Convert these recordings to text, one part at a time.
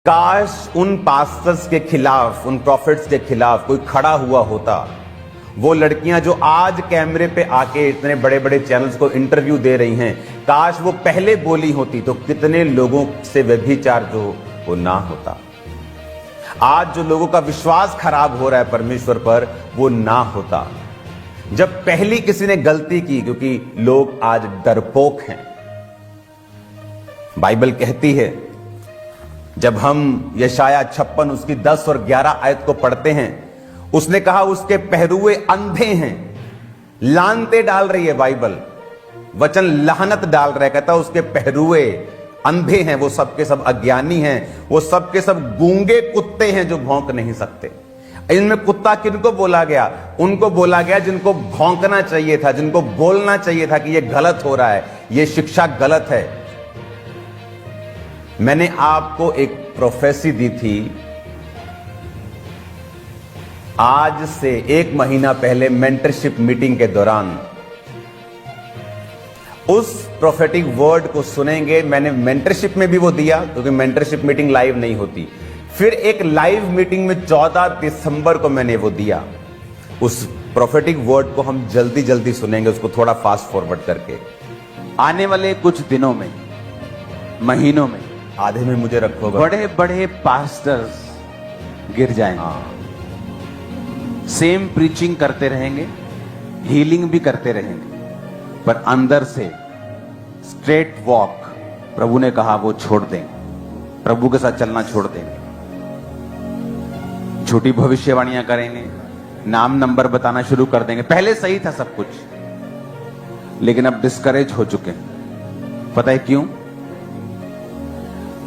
काश उन पास्टर्स के खिलाफ, उन प्रॉफिट्स के खिलाफ कोई खड़ा हुआ होता। वो लड़कियां जो आज कैमरे पे आके इतने बड़े बड़े चैनल्स को इंटरव्यू दे रही हैं, काश वो पहले बोली होती तो कितने लोगों से व्यभिचार जो वो ना होता। आज जो लोगों का विश्वास खराब हो रहा है परमेश्वर पर, वो ना होता जब पहली किसी ने गलती की, क्योंकि लोग आज डरपोक हैं। बाइबल कहती है, जब हम यशाया 56 उसकी 10 और 11 आयत को पढ़ते हैं, उसने कहा उसके पहरुए अंधे हैं। लानते डाल रही है बाइबल, वचन लानत डाल रहा है, कहता उसके पहरुए अंधे हैं, वो सबके सब अज्ञानी हैं, वो सबके सब गूंगे कुत्ते हैं जो भौंक नहीं सकते। इनमें कुत्ता किनको बोला गया? उनको बोला गया जिनको भौंकना चाहिए था, जिनको बोलना चाहिए था कि ये गलत हो रहा है, ये शिक्षा गलत है। मैंने आपको एक प्रोफेसी दी थी आज से 1 महीना पहले मेंटरशिप मीटिंग के दौरान। उस प्रोफेटिक वर्ड को सुनेंगे। मैंने मेंटरशिप में भी वो दिया, क्योंकि मेंटरशिप मीटिंग लाइव नहीं होती। फिर एक लाइव मीटिंग में 14 दिसंबर को मैंने वो दिया। उस प्रोफेटिक वर्ड को हम जल्दी जल्दी सुनेंगे, उसको थोड़ा फास्ट फॉरवर्ड करके। आने वाले कुछ दिनों में, महीनों में, आधे में मुझे रखोगे, बड़े बड़े पास्टर्स गिर जाएंगे। सेम प्रीचिंग करते रहेंगे, हीलिंग भी करते रहेंगे, पर अंदर से स्ट्रेट वॉक प्रभु ने कहा वो छोड़ देंगे, प्रभु के साथ चलना छोड़ देंगे। छोटी भविष्यवाणियां करेंगे, नाम नंबर बताना शुरू कर देंगे। पहले सही था सब कुछ, लेकिन अब डिस्करेज हो चुके हैं। पता है क्यों?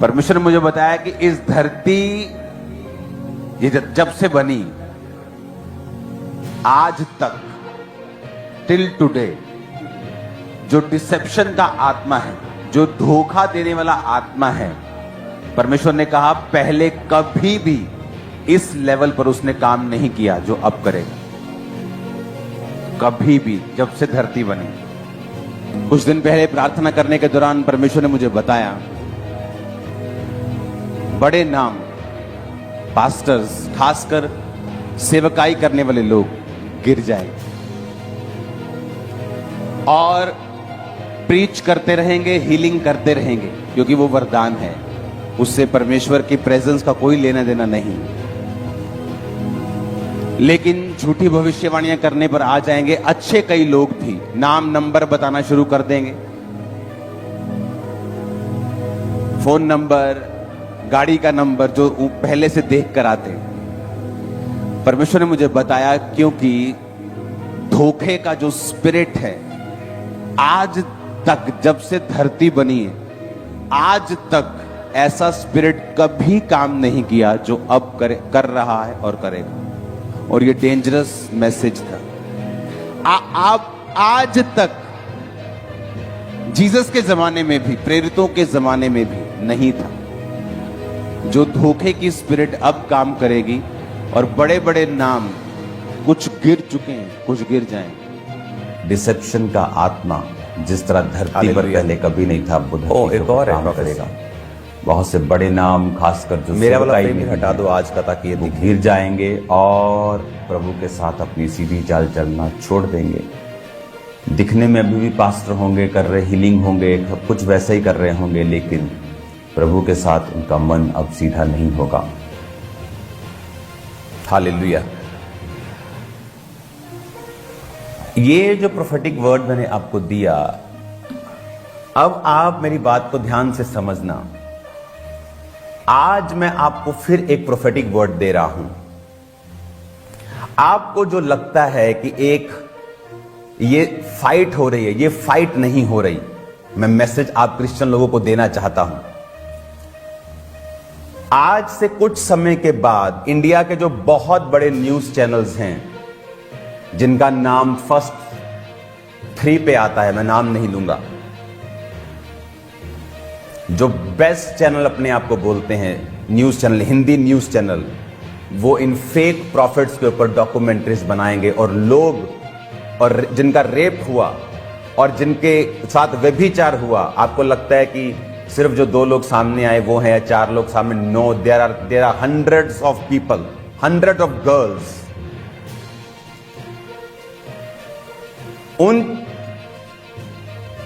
परमेश्वर ने मुझे बताया कि इस धरती ये जब से बनी आज तक, टिल टुडे, जो डिसेप्शन का आत्मा है, जो धोखा देने वाला आत्मा है, परमेश्वर ने कहा पहले कभी भी इस लेवल पर उसने काम नहीं किया जो अब करेगा। कभी भी, जब से धरती बनी। कुछ दिन पहले प्रार्थना करने के दौरान परमेश्वर ने मुझे बताया बड़े नाम पास्टर्स, खासकर सेवकाई करने वाले लोग गिर जाएंगे और प्रीच करते रहेंगे, हीलिंग करते रहेंगे, क्योंकि वो वरदान है। उससे परमेश्वर की प्रेजेंस का कोई लेना देना नहीं। लेकिन झूठी भविष्यवाणियां करने पर आ जाएंगे अच्छे कई लोग भी, नाम नंबर बताना शुरू कर देंगे, फोन नंबर, गाड़ी का नंबर जो पहले से देख कर आते हैं। परमेश्वर ने मुझे बताया क्योंकि धोखे का जो स्पिरिट है, आज तक जब से धरती बनी है, आज तक ऐसा स्पिरिट कभी काम नहीं किया जो अब कर रहा है और करेगा। और ये डेंजरस मैसेज था। आप आज तक जीसस के जमाने में भी, प्रेरितों के जमाने में भी नहीं था। जो धोखे की स्पिरिट अब काम करेगी और बड़े बड़े नाम कुछ गिर चुके हैं, कुछ गिर जाएंगे। डिसेप्शन का आत्मा जिस तरह धरती पर पहले कभी नहीं था, वो एक और काम करेगा। बहुत से बड़े नाम, खासकर जो मेरा वाला प्रेमी हटा दो आज का, ताकि ये गिर जाएंगे और प्रभु के साथ अपनी सीधी चाल चलना छोड़ देंगे। दिखने में अभी भी पास्टर होंगे, कर रहे हीलिंग होंगे, सब कुछ वैसे ही कर रहे होंगे, लेकिन प्रभु के साथ उनका मन अब सीधा नहीं होगा। हालेलुया। ये जो प्रोफेटिक वर्ड मैंने आपको दिया, अब आप मेरी बात को ध्यान से समझना। आज मैं आपको फिर एक प्रोफेटिक वर्ड दे रहा हूं। आपको जो लगता है कि एक ये फाइट हो रही है, ये फाइट नहीं हो रही। मैं मैसेज आप क्रिश्चियन लोगों को देना चाहता हूं। आज से कुछ समय के बाद इंडिया के जो बहुत बड़े न्यूज चैनल्स हैं, जिनका नाम फर्स्ट 3 पे आता है, मैं नाम नहीं लूंगा, जो बेस्ट चैनल अपने आप को बोलते हैं, news channel, Hindi news channel, वो इन फेक प्रॉफिट्स के ऊपर डॉक्यूमेंट्रीज बनाएंगे। और लोग, और जिनका रेप हुआ और जिनके साथ व्यभिचार हुआ, आपको लगता है कि सिर्फ जो 2 लोग सामने आए वो हैं, या 4 लोग सामने? No, there are hundreds of people, hundred of girls. उन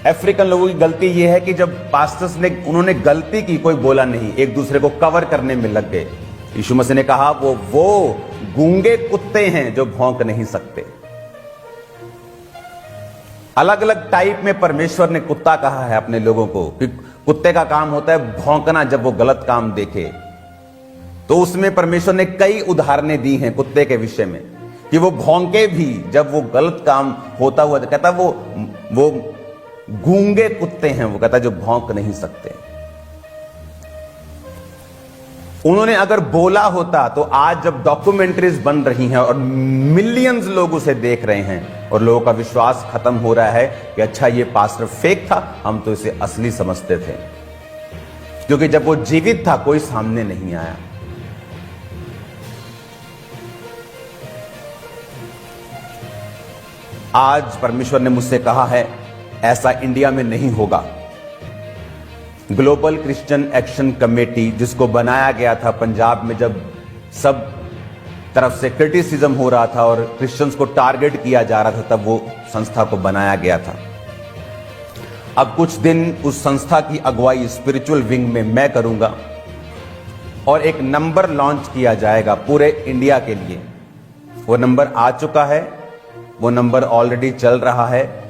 अफ्रीकन लोगों की गलती यह है कि जब पास्टर्स ने उन्होंने गलती की, कोई बोला नहीं, एक दूसरे को कवर करने में लग गए। यीशु मसीह ने कहा वो गूंगे कुत्ते हैं जो भौंक नहीं सकते। अलग अलग टाइप में परमेश्वर ने कुत्ता कहा है अपने लोगों को कि कुत्ते का काम होता है भौंकना जब वो गलत काम देखे। तो उसमें परमेश्वर ने कई उदाहरणें दी हैं कुत्ते के विषय में कि वो भौंके भी जब वो गलत काम होता हुआ, कहता वो गूंगे कुत्ते हैं, वो कहता जो भौंक नहीं सकते। उन्होंने अगर बोला होता तो आज जब डॉक्यूमेंट्रीज बन रही हैं और मिलियंस लोग उसे देख रहे हैं और लोगों का विश्वास खत्म हो रहा है कि अच्छा ये पास्टर फेक था, हम तो इसे असली समझते थे, क्योंकि जब वो जीवित था कोई सामने नहीं आया। आज परमेश्वर ने मुझसे कहा है ऐसा इंडिया में नहीं होगा। ग्लोबल क्रिश्चियन एक्शन कमेटी जिसको बनाया गया था पंजाब में, जब सब तरफ से क्रिटिसिज्म हो रहा था और क्रिश्चियंस को टारगेट किया जा रहा था, तब वो संस्था को बनाया गया था। अब कुछ दिन उस संस्था की अगुवाई स्पिरिचुअल विंग में मैं करूंगा और एक नंबर लॉन्च किया जाएगा पूरे इंडिया के लिए। वो नंबर आ चुका है, वो नंबर ऑलरेडी चल रहा है,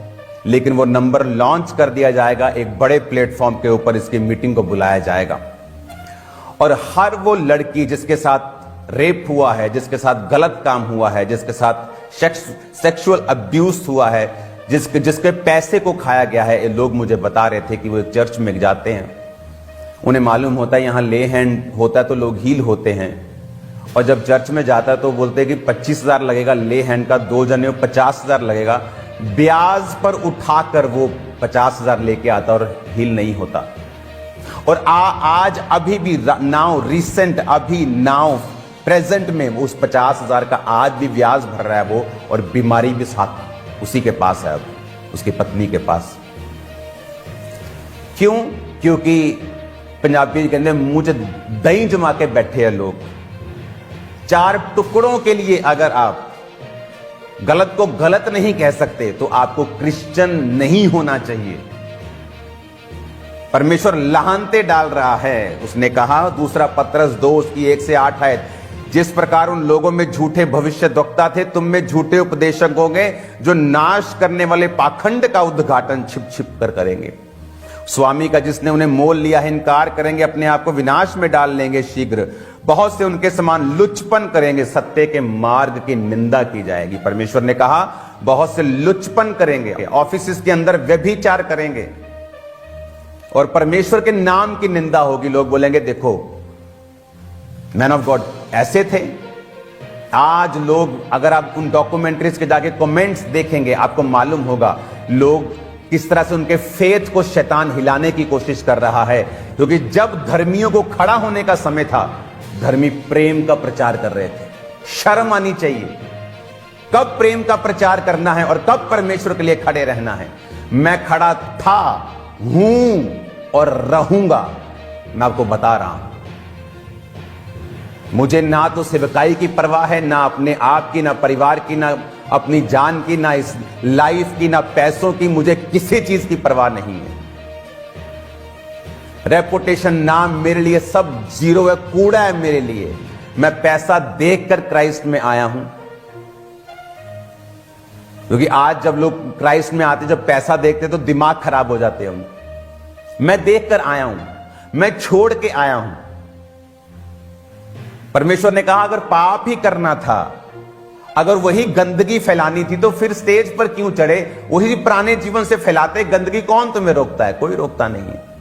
लेकिन वो नंबर लॉन्च कर दिया जाएगा। एक बड़े प्लेटफॉर्म के ऊपर इसकी मीटिंग को बुलाया जाएगा और हर वो लड़की जिसके साथ रेप हुआ है, जिसके साथ गलत काम हुआ है, जिसके साथ सेक्सुअल अब्यूज हुआ है, जिसके पैसे को खाया गया है, ये लोग मुझे बता रहे थे कि वो एक चर्च में जाते हैं, उन्हें मालूम होता है यहां ले हैंड होता है तो लोग हील होते हैं, और जब चर्च में जाता है तो बोलते हैं कि 25,000 लगेगा ले हैंड का, 2 जने 50,000 लगेगा। ब्याज पर उठाकर वो 50,000 लेके आता और हील नहीं होता। और आज अभी भी नाउ रिसेंट अभी नाउ प्रेजेंट में उस 50,000 का आज भी ब्याज भर रहा है वो, और बीमारी भी साथ उसी के पास है, अब उसकी पत्नी के पास। क्यों? क्योंकि पंजाबी कहते हैं मुंह च दही जमा के बैठे हैं लोग। 4 टुकड़ों के लिए अगर आप गलत को गलत नहीं कह सकते तो आपको क्रिश्चियन नहीं होना चाहिए। परमेश्वर लाहनते डाल रहा है। उसने कहा, दूसरा पत्रस 2 उसकी 1 से 8 आयत, जिस प्रकार उन लोगों में झूठे भविष्यद्वक्ता थे, तुम में झूठे उपदेशक होंगे जो नाश करने वाले पाखंड का उद्घाटन छिप छिप कर करेंगे। स्वामी का जिसने उन्हें मोल लिया है इनकार करेंगे, अपने आप को विनाश में डाल लेंगे शीघ्र। बहुत से उनके समान लुचपन करेंगे, सत्य के मार्ग की निंदा की जाएगी। परमेश्वर ने कहा बहुत से लुचपन करेंगे, ऑफिस के अंदर व्यभिचार करेंगे और परमेश्वर के नाम की निंदा होगी। लोग बोलेंगे देखो मैन ऑफ गॉड ऐसे थे। आज लोग, अगर आप उन डॉक्यूमेंट्रीज के जाके कमेंट्स देखेंगे, आपको मालूम होगा लोग किस तरह से उनके फेथ को शैतान हिलाने की कोशिश कर रहा है। क्योंकि जब धर्मियों को खड़ा होने का समय था, धर्मी प्रेम का प्रचार कर रहे थे। शर्म आनी चाहिए। कब प्रेम का प्रचार करना है और कब परमेश्वर के लिए खड़े रहना है। मैं खड़ा था, हूं और रहूंगा। मैं आपको बता रहा हूं, मुझे ना तो सेवकाई की परवाह है, ना अपने आप की, ना परिवार की, ना अपनी जान की, ना इस लाइफ की, ना पैसों की। मुझे किसी चीज की परवाह नहीं है। रेपुटेशन, नाम मेरे लिए सब जीरो है, कूड़ा है मेरे लिए। मैं पैसा देखकर क्राइस्ट में आया हूं। क्योंकि आज जब लोग क्राइस्ट में आते, जब पैसा देखते तो दिमाग खराब हो जाते हैं। मैं देखकर आया हूं, मैं छोड़ के आया हूं। परमेश्वर ने कहा अगर पाप ही करना था, अगर वही गंदगी फैलानी थी, तो फिर स्टेज पर क्यों चढ़े? वही पुराने जीवन से फैलाते। गंदगी कौन तुम्हें रोकता है? कोई रोकता नहीं है।